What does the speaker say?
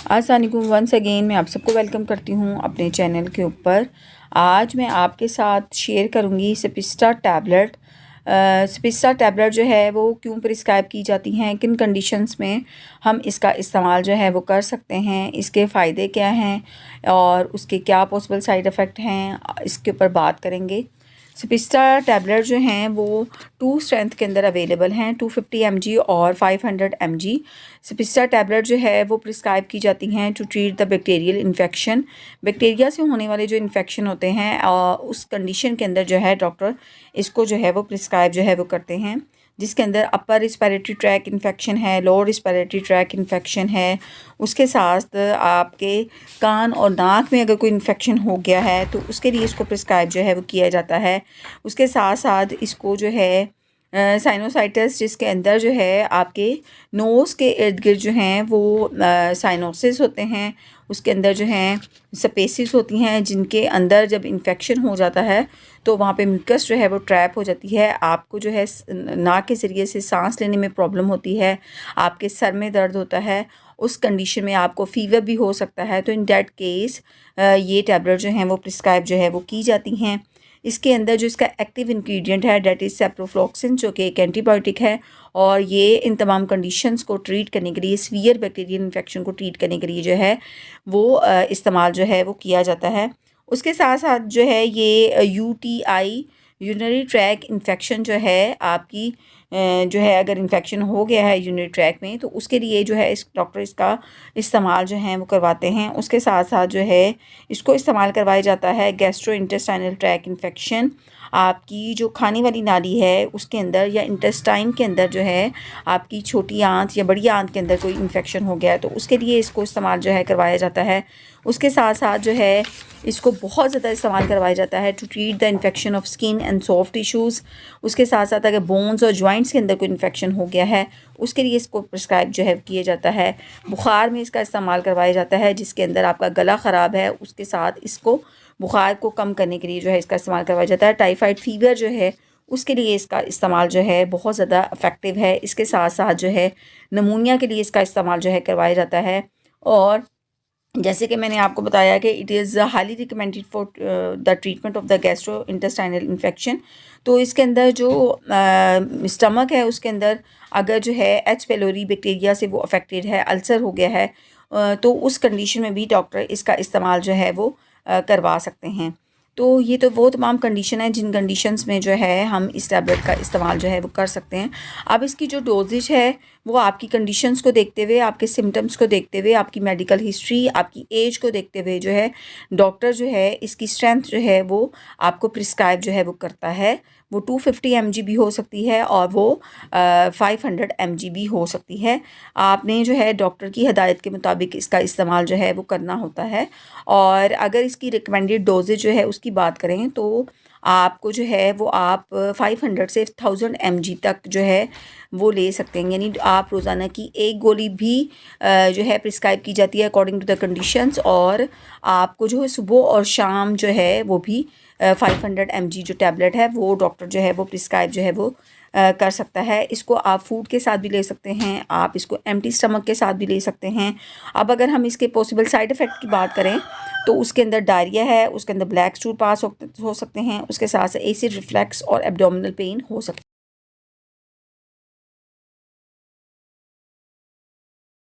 अस्सलाम वालेकुम। Once again मैं आप सबको वेलकम करती हूँ अपने चैनल के ऊपर। आज मैं आपके साथ शेयर करूँगी स्पिस्टा टैबलेट। स्पिस्टा टैबलेट जो है वो क्यों प्रिस्क्राइब की जाती हैं, किन कंडीशंस में हम इसका इस्तेमाल जो है वो कर सकते हैं, इसके फ़ायदे क्या हैं और उसके क्या पॉसिबल साइड इफ़ेक्ट हैं, इसके ऊपर बात करेंगे। स्पिस्टा टैबलेट जो हैं वो 2 स्ट्रेंथ के अंदर अवेलेबल हैं, 250 mg और 500 mg। स्पिस्टा टैबलेट जो है वो प्रिस्क्राइब की जाती हैं to treat the bacterial infection. Bacteria से होने वाले जो इन्फेक्शन होते हैं उस कंडीशन के अंदर जो है डॉक्टर इसको जो है वो प्रिस्क्राइब जो है वो करते हैं, जिसके अंदर अपर रिस्पिरेटरी ट्रैक इन्फेक्शन है, लोअर रिस्पिरेटरी ट्रैक इन्फेक्शन है। उसके साथ आपके कान और नाक में अगर कोई इन्फेक्शन हो गया है तो उसके लिए इसको प्रिस्क्राइब जो है वो किया जाता है। उसके साथ साथ इसको जो है साइनोसाइटिस, जिसके अंदर जो है आपके नोज़ के इर्द गिर्द जो हैं वो साइनोसिस होते हैं, उसके अंदर जो हैं स्पेसिस होती हैं, जिनके अंदर जब इन्फेक्शन हो जाता है तो वहाँ पे म्यूकस जो है वो ट्रैप हो जाती है। आपको जो है नाक के ज़रिए से सांस लेने में प्रॉब्लम होती है, आपके सर में दर्द होता है, उस कंडीशन में आपको फ़ीवर भी हो सकता है। तो इन दैट केस ये टैबलेट जो हैं वो प्रिस्क्राइब जो है वो की जाती हैं। इसके अंदर जो इसका एक्टिव इंग्रेडिएंट है डेट इज़ सेप्रोफ्लॉक्सिन, जो कि एक एंटीबायोटिक है और ये इन तमाम कंडीशंस को ट्रीट करने के लिए, सीवियर बैक्टीरियल इन्फेक्शन को ट्रीट करने के लिए जो है वो इस्तेमाल जो है वो किया जाता है। उसके साथ साथ जो है ये यूटीआई, यूरिनरी ट्रैक इन्फेक्शन जो है आपकी जो है अगर इन्फेक्शन हो गया है यूरिनरी ट्रैक में तो उसके लिए जो है इस डॉक्टर इसका इस्तेमाल जो है वो करवाते हैं। उसके साथ साथ जो है इसको इस्तेमाल करवाया जाता है गैस्ट्रो इंटेस्टाइनल ट्रैक इन्फेक्शन। आपकी जो खाने वाली नाली है उसके अंदर या इंटेस्टाइन के अंदर जो है आपकी छोटी आंत या बड़ी आंत के अंदर कोई इन्फेक्शन हो गया है तो उसके लिए इसको इस्तेमाल जो है करवाया जाता है। उसके साथ साथ जो है इसको बहुत ज़्यादा इस्तेमाल करवाया जाता है to treat the infection of skin and soft tissues. उसके साथ साथ अगर बोन्स और जॉइंट्स के अंदर कोई इन्फेक्शन हो गया है उसके लिए इसको प्रिस्क्राइब जो है किया जाता है। बुखार में इसका इस्तेमाल करवाया जाता है, जिसके अंदर आपका गला ख़राब है उसके साथ इसको बुखार को कम करने के लिए जो है इसका इस्तेमाल करवाया जाता है। टाइफाइड फीवर जो है उसके लिए इसका इस्तेमाल जो है बहुत ज़्यादा इफ़ेक्टिव है। इसके साथ साथ जो है नमूनिया के लिए इसका इस्तेमाल जो है करवाया जाता है। और जैसे कि मैंने आपको बताया कि it is highly recommended for the treatment of the gastro intestinal infection. तो इसके अंदर जो स्टमक है उसके अंदर अगर जो है एच पेलोरी बैक्टीरिया से वो अफेक्टेड है, अल्सर हो गया है, तो उस कंडीशन में भी डॉक्टर इसका इस्तेमाल जो है वो करवा सकते हैं। तो ये तो वो तमाम कंडीशन है जिन कंडीशंस में जो है हम इस टैबलेट का इस्तेमाल जो है वो कर सकते हैं। अब इसकी जो डोजेज है वो आपकी कंडीशंस को देखते हुए, आपके सिम्टम्स को देखते हुए, आपकी मेडिकल हिस्ट्री, आपकी एज को देखते हुए जो है डॉक्टर जो है इसकी स्ट्रेंथ जो है वो आपको प्रिस्क्राइब जो है वो करता है। वो 250 mg भी हो सकती है और वो 500 mg भी हो सकती है। आपने जो है डॉक्टर की हिदायत के मुताबिक इसका इस्तेमाल जो है वो करना होता है। और अगर इसकी रिकमेंडेड डोजेज जो है उसकी बात करें तो आपको जो है वो आप 500 से 1000 mg तक जो है वो ले सकते हैं, यानी आप रोज़ाना की एक गोली भी जो है प्रिस्क्राइब की जाती है अकॉर्डिंग टू द कंडीशंस। और आपको जो है सुबह और शाम जो है वो भी 500 mg जो टैबलेट है वो डॉक्टर जो है वो प्रिस्क्राइब जो है वो कर सकता है। इसको आप फूड के साथ भी ले सकते हैं, आप इसको एम्प्टी स्टमक के साथ भी ले सकते हैं। अब अगर हम इसके पॉसिबल साइड इफ़ेक्ट की बात करें तो उसके अंदर डायरिया है, उसके अंदर ब्लैक स्टूल पास हो सकते हैं, उसके साथ एसिड रिफ्लक्स और एब्डोमिनल पेन हो सकता है।